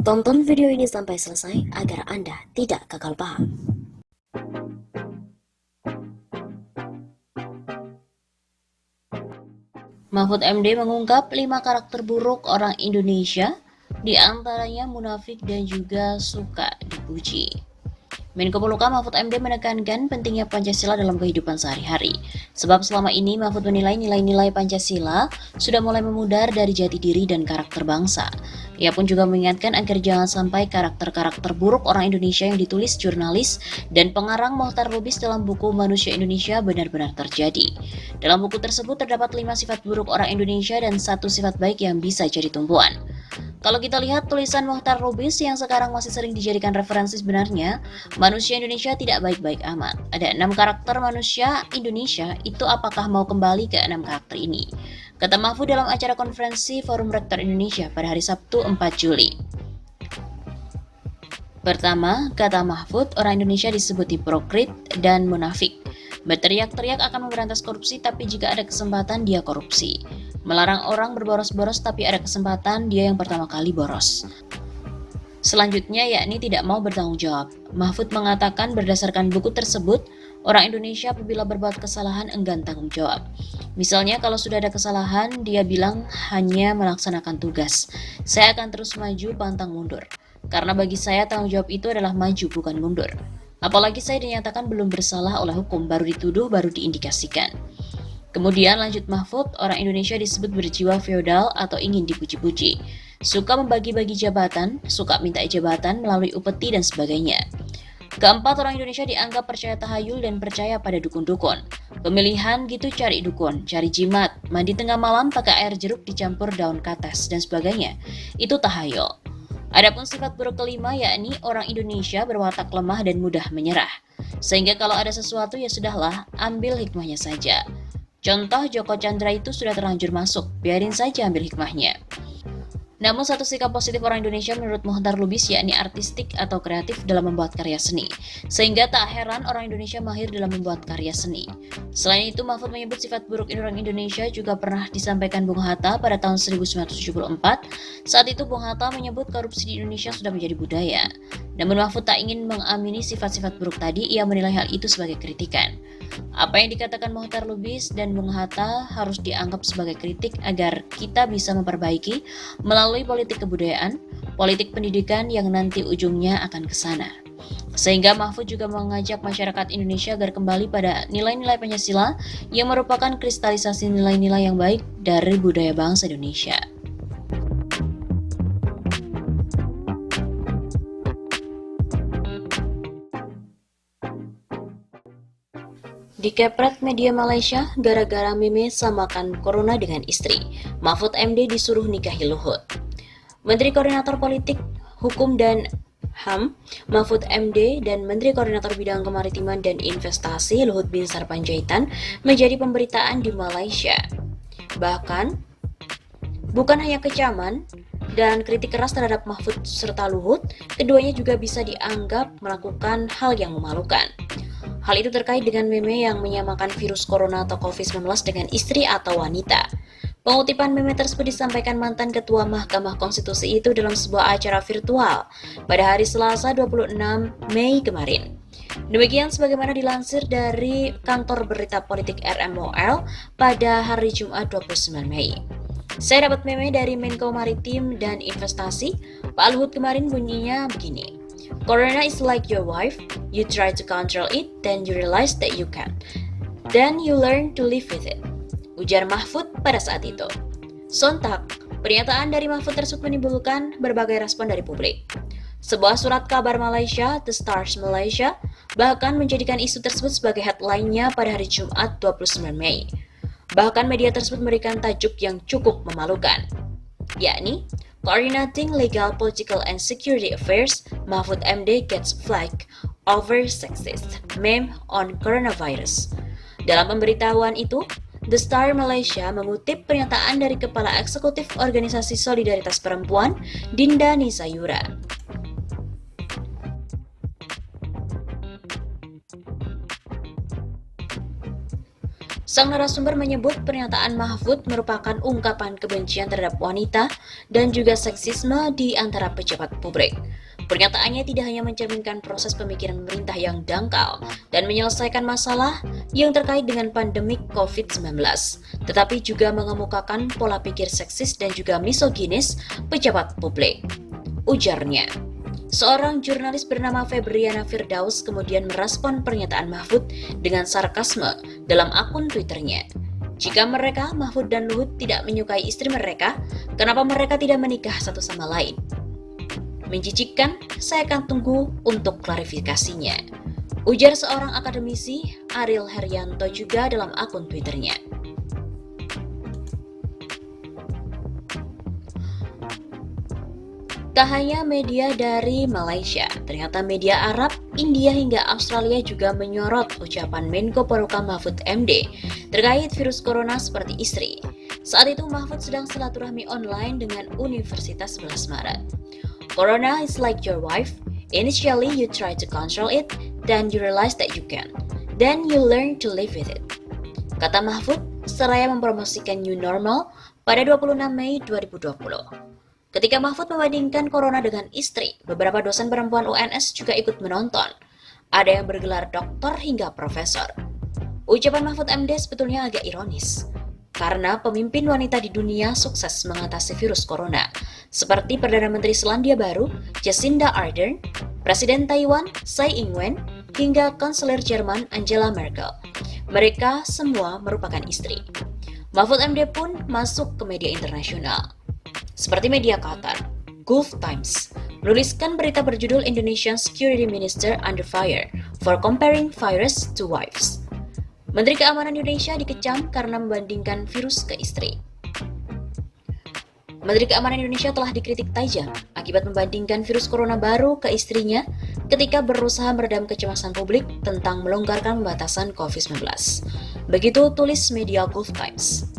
Tonton video ini sampai selesai agar Anda tidak gagal paham. Mahfud MD mengungkap 5 karakter buruk orang Indonesia, di antaranya munafik dan juga suka dipuji. Menko Polhukam Mahfud MD menekankan pentingnya Pancasila dalam kehidupan sehari-hari. Sebab selama ini Mahfud menilai nilai-nilai Pancasila sudah mulai memudar dari jati diri dan karakter bangsa. Ia pun juga mengingatkan agar jangan sampai karakter-karakter buruk orang Indonesia yang ditulis jurnalis dan pengarang Mohtar Lubis dalam buku Manusia Indonesia benar-benar terjadi. Dalam buku tersebut terdapat 5 sifat buruk orang Indonesia dan 1 sifat baik yang bisa jadi tumpuan. Kalau kita lihat tulisan Mohtar Lubis yang sekarang masih sering dijadikan referensi, sebenarnya manusia Indonesia tidak baik-baik amat. Ada 6 karakter manusia Indonesia, itu apakah mau kembali ke 6 karakter ini? Kata Mahfud dalam acara konferensi Forum Rektor Indonesia pada hari Sabtu 4 Juli. Pertama, kata Mahfud, orang Indonesia disebut hipokrit dan munafik. Berteriak-teriak akan memberantas korupsi, tapi jika ada kesempatan dia korupsi. Melarang orang berboros-boros, tapi ada kesempatan dia yang pertama kali boros. Selanjutnya, yakni tidak mau bertanggung jawab. Mahfud mengatakan berdasarkan buku tersebut, orang Indonesia apabila berbuat kesalahan enggan tanggung jawab. Misalnya kalau sudah ada kesalahan, dia bilang hanya melaksanakan tugas. Saya akan terus maju pantang mundur. Karena bagi saya tanggung jawab itu adalah maju bukan mundur. Apalagi saya dinyatakan belum bersalah oleh hukum, baru dituduh, baru diindikasikan. Kemudian lanjut Mahfud, orang Indonesia disebut berjiwa feodal atau ingin dipuji-puji. Suka membagi-bagi jabatan, suka minta jabatan melalui upeti dan sebagainya. Keempat, orang Indonesia dianggap percaya tahayul dan percaya pada dukun-dukun. Pemilihan gitu cari dukun, cari jimat, mandi tengah malam pakai air jeruk dicampur daun kates dan sebagainya. Itu tahayul. Adapun sifat buruk kelima yakni orang Indonesia berwatak lemah dan mudah menyerah. Sehingga kalau ada sesuatu ya sudahlah, ambil hikmahnya saja. Contoh Joko Chandra itu sudah terlanjur masuk, biarin saja ambil hikmahnya. Namun satu sikap positif orang Indonesia menurut Mohtar Lubis yakni artistik atau kreatif dalam membuat karya seni. Sehingga tak heran orang Indonesia mahir dalam membuat karya seni. Selain itu Mahfud menyebut sifat buruk orang Indonesia juga pernah disampaikan Bung Hatta pada tahun 1974. Saat itu Bung Hatta menyebut korupsi di Indonesia sudah menjadi budaya. Namun Mahfud tak ingin mengamini sifat-sifat buruk tadi, ia menilai hal itu sebagai kritikan. Apa yang dikatakan Mohtar Lubis dan Bung Hatta harus dianggap sebagai kritik agar kita bisa memperbaiki melalui politik kebudayaan, politik pendidikan yang nanti ujungnya akan ke sana. Sehingga Mahfud juga mengajak masyarakat Indonesia agar kembali pada nilai-nilai Pancasila yang merupakan kristalisasi nilai-nilai yang baik dari budaya bangsa Indonesia. Dikepret media Malaysia gara-gara meme samakan corona dengan istri. Mahfud MD disuruh nikahi Luhut. Menteri Koordinator Politik, Hukum dan HAM, Mahfud MD dan Menteri Koordinator Bidang Kemaritiman dan Investasi, Luhut Bin Sarpanjaitan, menjadi pemberitaan di Malaysia. Bahkan, bukan hanya kecaman dan kritik keras terhadap Mahfud serta Luhut, keduanya juga bisa dianggap melakukan hal yang memalukan. Hal itu terkait dengan meme yang menyamakan virus corona atau COVID-19 dengan istri atau wanita. Pengutipan meme tersebut disampaikan mantan Ketua Mahkamah Konstitusi itu dalam sebuah acara virtual pada hari Selasa 26 Mei kemarin. Demikian sebagaimana dilansir dari kantor berita politik RMOL pada hari Jumat 29 Mei. Saya dapat meme dari Menko Maritim dan Investasi, Pak Luhut kemarin bunyinya begini. Corona is like your wife, you try to control it, then you realize that you can't. Then you learn to live with it. Ujar Mahfud pada saat itu. Sontak, pernyataan dari Mahfud tersebut menimbulkan berbagai respon dari publik. Sebuah surat kabar Malaysia, The Stars Malaysia, bahkan menjadikan isu tersebut sebagai headline-nya pada hari Jumat 29 Mei. Bahkan media tersebut memberikan tajuk yang cukup memalukan, yakni Coordinating Legal, Political, and Security Affairs, Mahfud MD gets flack over sexist meme on coronavirus. Dalam pemberitahuan itu, The Star Malaysia mengutip pernyataan dari Kepala Eksekutif Organisasi Solidaritas Perempuan, Dinda Nisayura. Sang narasumber menyebut pernyataan Mahfud merupakan ungkapan kebencian terhadap wanita dan juga seksisme di antara pejabat publik. Pernyataannya tidak hanya mencerminkan proses pemikiran pemerintah yang dangkal dan menyelesaikan masalah yang terkait dengan pandemik COVID-19, tetapi juga mengemukakan pola pikir seksis dan juga misoginis pejabat publik. Ujarnya, seorang jurnalis bernama Febriana Firdaus kemudian merespon pernyataan Mahfud dengan sarkasme dalam akun Twitternya. Jika mereka, Mahfud dan Luhut, tidak menyukai istri mereka, kenapa mereka tidak menikah satu sama lain? Menjijikkan, saya akan tunggu untuk klarifikasinya. Ujar seorang akademisi, Ariel Heryanto, juga dalam akun Twitternya. Tak hanya media dari Malaysia, ternyata media Arab, India hingga Australia juga menyorot ucapan Menko Polhukam Mahfud MD terkait virus corona seperti istri. Saat itu Mahfud sedang silaturahmi online dengan Universitas 11 Maret. Corona is like your wife. Initially you try to control it, then you realize that you can. Then you learn to live with it. Kata Mahfud, seraya mempromosikan new normal pada 26 Mei 2020. Ketika Mahfud membandingkan corona dengan istri, beberapa dosen perempuan UNS juga ikut menonton. Ada yang bergelar doktor hingga profesor. Ucapan Mahfud MD sebetulnya agak ironis, karena pemimpin wanita di dunia sukses mengatasi virus corona, seperti Perdana Menteri Selandia Baru, Jacinda Ardern, Presiden Taiwan, Tsai Ing-wen, hingga Kanselir Jerman Angela Merkel. Mereka semua merupakan istri. Mahfud MD pun masuk ke media internasional, seperti media Qatar, Gulf Times, menuliskan berita berjudul Indonesian Security Minister Under Fire for Comparing Virus to Wives. Menteri Keamanan Indonesia dikecam karena membandingkan virus ke istri. Menteri Keamanan Indonesia telah dikritik tajam akibat membandingkan virus corona baru ke istrinya ketika berusaha meredam kecemasan publik tentang melonggarkan pembatasan COVID-19. Begitu tulis media Gulf Times.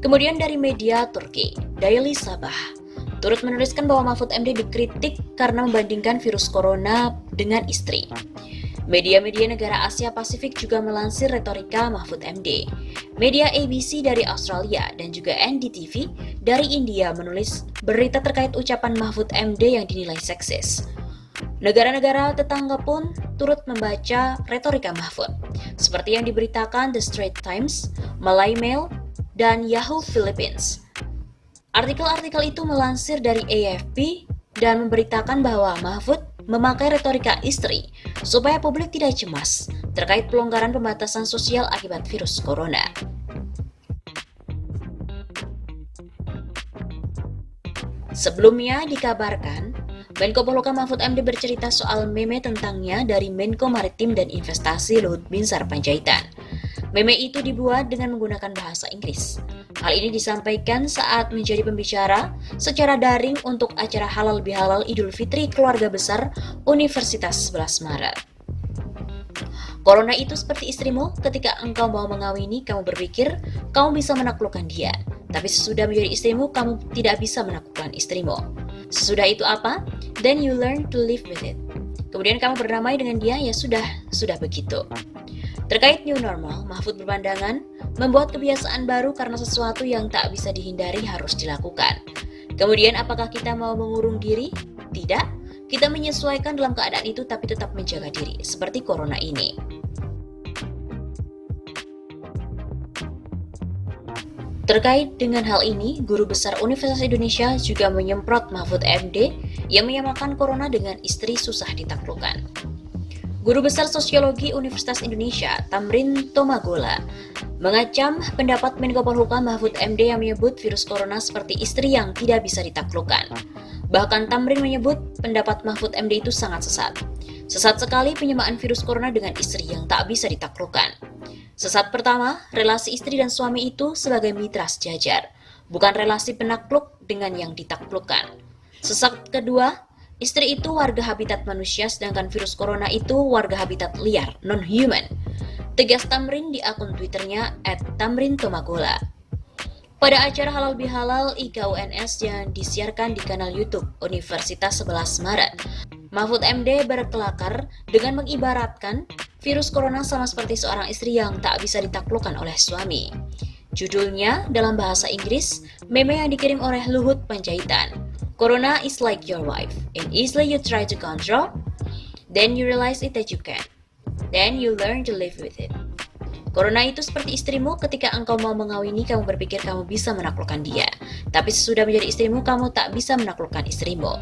Kemudian dari media Turki, Daily Sabah, turut menuliskan bahwa Mahfud MD dikritik karena membandingkan virus corona dengan istri. Media-media negara Asia Pasifik juga melansir retorika Mahfud MD. Media ABC dari Australia dan juga NDTV dari India menulis berita terkait ucapan Mahfud MD yang dinilai seksis. Negara-negara tetangga pun turut membaca retorika Mahfud, seperti yang diberitakan The Straits Times, Malay Mail, dan Yahoo Philippines. Artikel-artikel itu melansir dari AFP dan memberitakan bahwa Mahfud memakai retorika istri supaya publik tidak cemas terkait pelonggaran pembatasan sosial akibat virus corona. Sebelumnya dikabarkan, Menko Polhukam Mahfud MD bercerita soal meme tentangnya dari Menko Maritim dan Investasi Luhut Binsar Panjaitan. Meme itu dibuat dengan menggunakan bahasa Inggris. Hal ini disampaikan saat menjadi pembicara secara daring untuk acara Halal Bihalal Idul Fitri Keluarga Besar Universitas 11 Maret. Corona itu seperti istrimu, ketika engkau mau mengawini, kamu berpikir kamu bisa menaklukkan dia. Tapi sesudah menjadi istrimu, kamu tidak bisa menaklukkan istrimu. Sesudah itu apa? Then you learn to live with it. Kemudian kamu berdamai dengan dia, ya sudah begitu. Terkait new normal, Mahfud berpandangan membuat kebiasaan baru karena sesuatu yang tak bisa dihindari harus dilakukan. Kemudian apakah kita mau mengurung diri? Tidak. Kita menyesuaikan dalam keadaan itu tapi tetap menjaga diri, seperti corona ini. Terkait dengan hal ini, Guru Besar Universitas Indonesia juga menyemprot Mahfud MD yang menyamakan corona dengan istri susah ditaklukkan. Guru Besar Sosiologi Universitas Indonesia, Tamrin Tomagola, mengacam pendapat Menko Polhukam Mahfud MD yang menyebut virus corona seperti istri yang tidak bisa ditaklukkan. Bahkan Tamrin menyebut pendapat Mahfud MD itu sangat sesat. Sesat sekali penyamaan virus corona dengan istri yang tak bisa ditaklukkan. Sesat pertama, relasi istri dan suami itu sebagai mitra sejajar, bukan relasi penakluk dengan yang ditaklukkan. Sesat kedua, istri itu warga habitat manusia sedangkan virus corona itu warga habitat liar, non-human. Tegas Tamrin di akun Twitternya @tamrintomagola. Pada acara Halal Bihalal IKUNS yang disiarkan di kanal YouTube Universitas 11 Maret, Mahfud MD berkelakar dengan mengibaratkan Virus corona sama seperti seorang istri yang tak bisa ditaklukkan oleh suami. Judulnya dalam bahasa Inggris, meme yang dikirim oleh Luhut Panjaitan. Corona is like your wife, and easily you try to control, then you realize it that you can. Then you learn to live with it. Corona itu seperti istrimu, ketika engkau mau mengawini kamu berpikir kamu bisa menaklukkan dia. Tapi sesudah menjadi istrimu kamu tak bisa menaklukkan istrimu.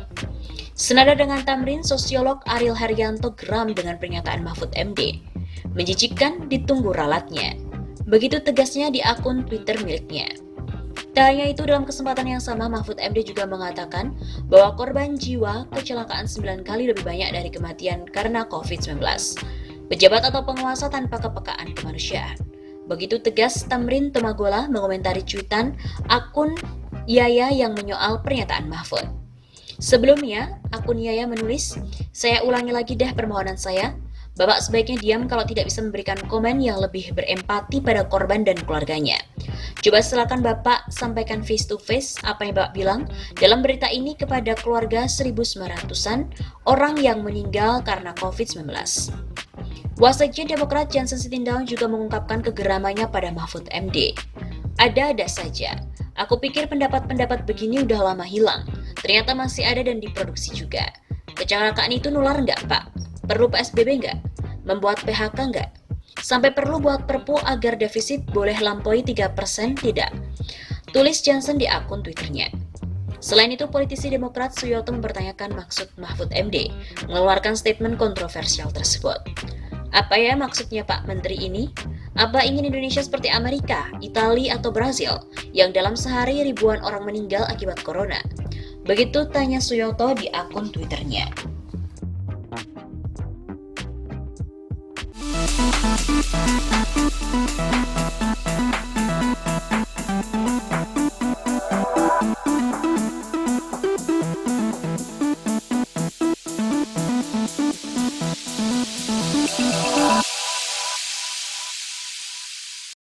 Senada dengan Tamrin, sosiolog Ariel Haryanto geram dengan pernyataan Mahfud MD. Menjijikkan, ditunggu ralatnya. Begitu tegasnya di akun Twitter miliknya. Tak hanya itu, dalam kesempatan yang sama Mahfud MD juga mengatakan bahwa korban jiwa kecelakaan 9 kali lebih banyak dari kematian karena COVID-19. Pejabat atau penguasa tanpa kepekaan kemanusiaan. Begitu tegas Tamrin Tomagola mengomentari cuitan akun Yaya yang menyoal pernyataan Mahfud. Sebelumnya, akun Yaya menulis, "Saya ulangi lagi deh permohonan saya. Bapak sebaiknya diam kalau tidak bisa memberikan komen yang lebih berempati pada korban dan keluarganya. Coba silakan Bapak sampaikan face to face apa yang Bapak bilang dalam berita ini kepada keluarga 1.900-an orang yang meninggal karena COVID-19. Wasekjen Demokrat Jansen Sittindaun juga mengungkapkan kegeramannya pada Mahfud MD. Ada-ada saja. Aku pikir pendapat-pendapat begini udah lama hilang. Ternyata masih ada dan diproduksi juga. Kecelakaan itu nular nggak, Pak? Perlu PSBB nggak? Membuat PHK nggak? Sampai perlu buat perpu agar defisit boleh lampaui 3% tidak? Tulis Jansen di akun Twitternya. Selain itu, politisi Demokrat Suyoto mempertanyakan maksud Mahfud MD mengeluarkan statement kontroversial tersebut. Apa ya maksudnya Pak Menteri ini? Apa ingin Indonesia seperti Amerika, Italia, atau Brazil yang dalam sehari ribuan orang meninggal akibat corona? Begitu tanya Suyoto di akun Twitternya.